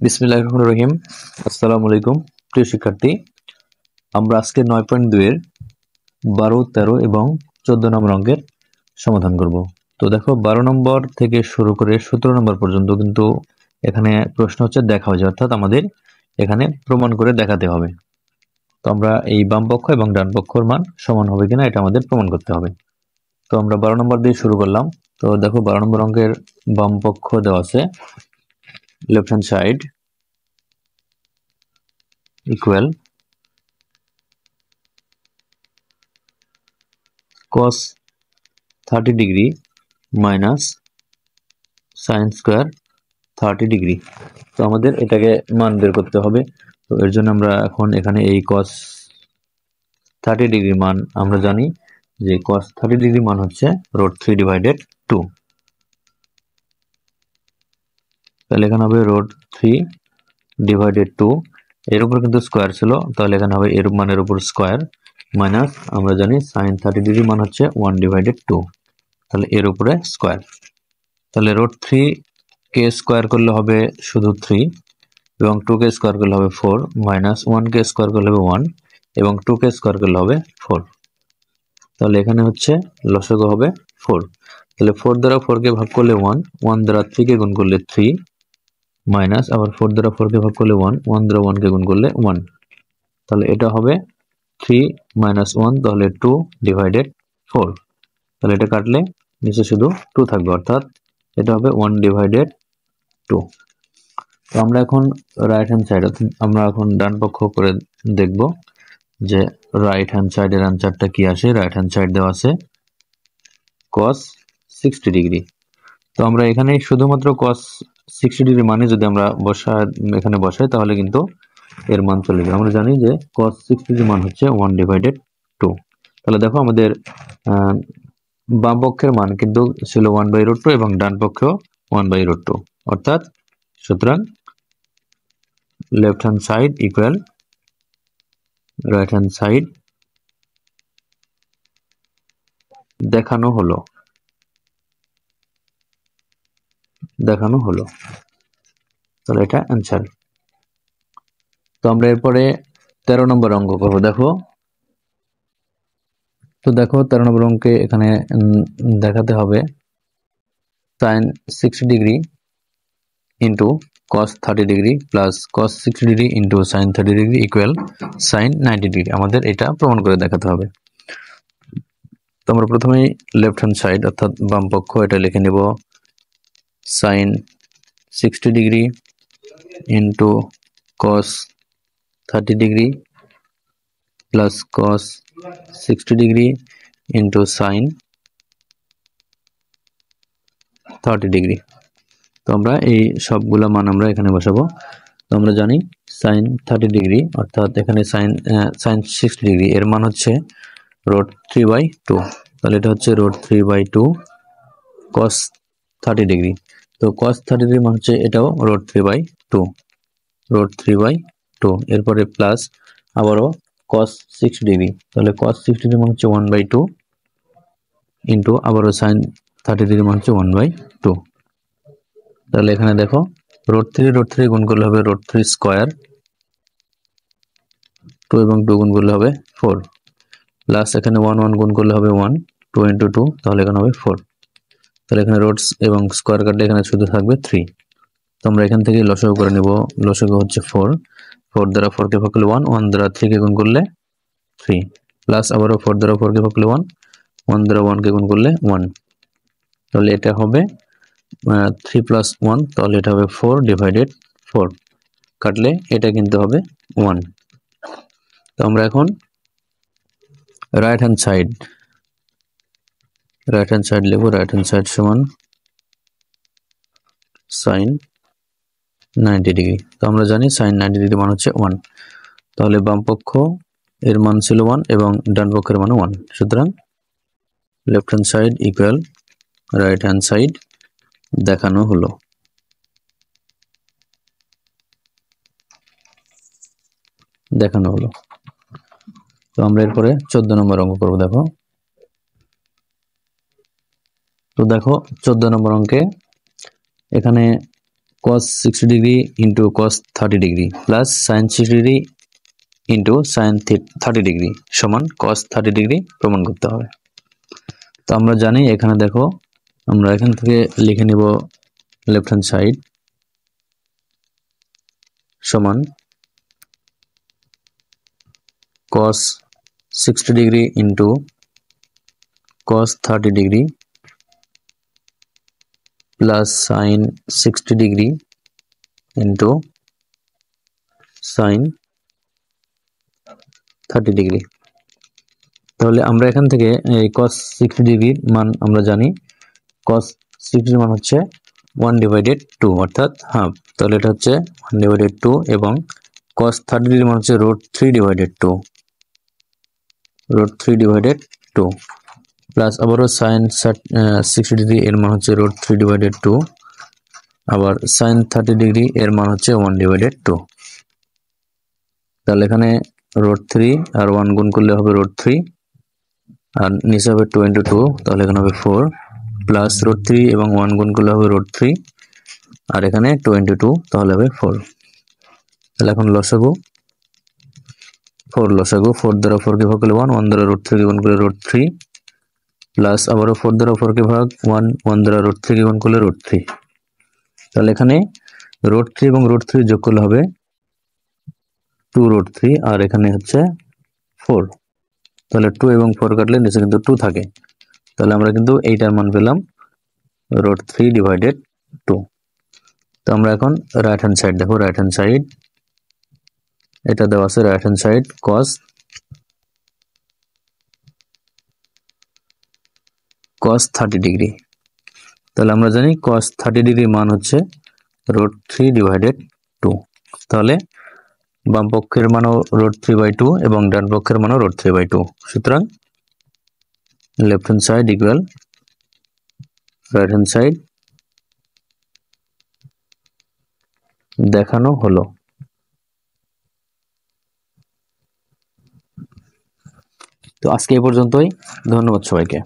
বিসমিল্লাহির রহমানির রহিম। আসসালামু আলাইকুম প্রিয় শিক্ষার্থী, আমরা আজকে 9.2 এর 12, 13 এবং 14 নম্বর অঙ্কের সমাধান করব। তো দেখো 12 নম্বর থেকে শুরু করে 17 নম্বর পর্যন্ত কিন্তু এখানে প্রশ্ন হচ্ছে দেখা হয়েছে, অর্থাৎ আমাদের এখানে প্রমাণ করে দেখাতে হবে। তো আমরা এই বাম পক্ষ এবং ডান পক্ষের মান সমান হবে কিনা এটা আমাদের প্রমাণ করতে হবে। তো আমরা 12 নম্বর দিয়ে শুরু করলাম। তো দেখো 12 নম্বর অঙ্কের বাম পক্ষ দেওয়া আছে left hand side equal cos 30 degree minus sine square 30 degree. তো আমাদের এটাকে মান বের করতে হবে। তো এর জন্য আমরা এখন এখানে এই cos 30 ডিগ্রি মান আমরা জানি যে cos 30 ডিগ্রি মান হচ্ছে √3/2। তাহলে এখানে হবে √3/2। এর উপর কিন্তু স্কোয়ার ছিল, তাহলে এখানে হবে এর মানের উপর স্কোয়ার মাইনাস আমরা জানি sin 30 ডিগ্রি মান হচ্ছে 1/2, তাহলে এর উপরে স্কোয়ার। তাহলে √3 কে স্কোয়ার করলে হবে শুধু 3 এবং 2 কে স্কোয়ার করলে হবে 4 মাইনাস 1 কে স্কোয়ার করলে হবে 1 এবং 2 কে স্কোয়ার করলে হবে 4। তাহলে এখানে হচ্ছে লসাগু হবে 4। তাহলে 4 দ্বারা 4 কে ভাগ করলে 1, 1 দ্বারা 3 কে গুণ করলে 3 মাইনাস আবার 4 দ্বারা 4 কে ভাগ করলে 1, 1 দ্বারা 1 কে গুণ করলে 1। তাহলে এটা হবে 3 মাইনাস 1, তাহলে 2/4। তাহলে এটা কাটলে নিচে শুধু 2 থাকবে, অর্থাৎ এটা হবে 1/2। তো আমরা এখন রাইট হ্যান্ড সাইড, আমরা এখন ডান পক্ষ করে দেখব যে রাইট হ্যান্ড সাইডের অ্যান্সারটা কি আসে। রাইট হ্যান্ড সাইড দেওয়া আছে cos 60 ডিগ্রি। তো আমরা এখানে শুধুমাত্র cos 60 ডিগ্রি মানে যদি আমরা এখানে বসাই তাহলে কিন্তু এর মান চলে যাবে। আমরা জানি যে cos 60 ডিগ্রি মান হচ্ছে 1/2। তাহলে দেখো আমাদের বাম পক্ষের মান কিন্তু ছিল 1/2 এবং ডান পক্ষেও 1/2, অর্থাৎ সুতরাং left hand side equal right hand side দেখানো হলো। তাহলে এটা অ্যান্সার। তো আমরা এরপরে 13 নম্বর অঙ্ক করবো। দেখো 13 নম্বর অঙ্কে এখানে দেখাতে হবে sin 60 degree into cos 30 degree plus cos 60 degree into sin 30 degree equal sin 90 degree. আমাদের এটা প্রমাণ করে দেখাতে হবে। তো আমরা প্রথমেই লেফট হ্যান্ড সাইড অর্থাৎ বাম পক্ষ এটা লিখে নেব sin 60 degree into cos 30 degree plus cos 60 degree into sin 30 degree. তো আমরা এই সবগুলা মান আমরা এখানে বসাবো। তো আমরা জানি sin 30 ডিগ্রি অর্থাৎ এখানে sin 60 ডিগ্রি এর মান হচ্ছে √3/2। তাহলে এটা হচ্ছে √3/2 cos 30 ডিগ্রি। তো cos 30 ডিগ্রি মান হচ্ছে এটাও √3/2 এরপরে প্লাস আবারও cos 60 ডিগ্রি। তাহলে cos 60 ডিগ্রি মান হচ্ছে 1/2 ইন্টু আবারও sin 30 ডিগ্রি মান হচ্ছে 1/2। তাহলে এখানে দেখো √3 গুণ করলে হবে √3 স্কোয়ার, 2 এবং 2 গুণ করলে হবে 4 প্লাস এখানে 1 1 গুণ করলে হবে 1, 2 ইন্টু 2 তাহলে এখানে হবে 4। তাহলে এখানে রুটস এবং স্কোয়ার কাটলে এখানে শুধু থাকবে 3। তো আমরা এখান থেকে লসাগু করে নিব। লসাগু হচ্ছে 4, 4 দ্বারা 4 কে ভাগ করলে 1, 1 দ্বারা 3 কে গুণ করলে 3 প্লাস আবারও 4 দ্বারা 4 কে ভাগ করলে 1, 1 দ্বারা 1 কে গুণ করলে 1। তাহলে এটা হবে 3 প্লাস 1, তাহলে এটা হবে 4/4। কাটলে এটা কিন্তু হবে 1। তো আমরা এখন রাইট হ্যান্ড সাইড লিখব। রাইট হ্যান্ড সাইড সমান sin 90 ডিগ্রি। তো আমরা জানি sin 90 ডিগ্রি মান হচ্ছে 1। তাহলে বাম পক্ষ এর মান ছিল 1 এবং ডান পক্ষের মান 1। সুতরাং left hand side equal right hand side দেখানো হলো। তো আমরা এরপরে 14 নম্বর অঙ্ক করব। দেখো 14 নম্বর অঙ্কে এখানে cos 60 degree into cos 30 degree plus sin 60 degree into sin 30 degree সমান cos 30 ডিগ্রি প্রমাণ করতে হবে। তো আমরা জানি এখানে দেখো আমরা এখান থেকে লিখে নিব লেফট হ্যান্ড সাইড সমান cos 60 degree into cos 30 degree plus sin 60 degree into sin 30 degree. তাহলে আমরা এখান থেকে এই cos 60 ডিগ্রির মান আমরা জানি cos 60 মান হচ্ছে 1/2 অর্থাৎ হাফ। তাহলে এটা হচ্ছে 1/2 এবং cos 30 ডিগ্রি মান হচ্ছে √3/2 √3/2 প্লাস আবারও sin 60 ডিগ্রি এর মান হচ্ছে √3/2 আবার sin 30 ডিগ্রি এর মান হচ্ছে 1/2। তাহলে এখানে √3 আর 1 গুণ করলে হবে √3 আর নিচে হবে 2 × 2 তাহলে এখানে হবে 4 প্লাস √3 এবং 1 গুণ করলে হবে √3 আর এখানে 2 × 2 তাহলে হবে 4। তাহলে এখন লসাগু 4 লসাগু 4 দ্বারা 4 কে ভাগ করলে 1 1 দ্বারা √3 কে গুণ করলে √3 প্লাস আবারও 4 দ্বারা 4 কে ভাগ 1 1 দ্বারা √3 কে গুণ করলে √3। তাহলে এখানে √3 এবং √3 যোগ করলে হবে 2√3 আর এখানে হচ্ছে 4। তাহলে 2 এবং 4 কাটলে নিচে কিন্তু 2 থাকে। তাহলে আমরা কিন্তু এইটার মান পেলাম √3/2। তো আমরা এখন রাইট হ্যান্ড সাইড দেখো রাইট হ্যান্ড সাইড এটা দেওয়া আছে right hand side cos 30 degree. তাহলে আমরা জানি cos 30 ডিগ্রির মান হচ্ছে √3/2। তাহলে বাম পক্ষের মানও √3/2 এবং ডান পক্ষের মানও √3/2। সুতরাং left hand side equal right hand side দেখানো হলো। তো আজকে এই পর্যন্তই, ধন্যবাদ সবাইকে।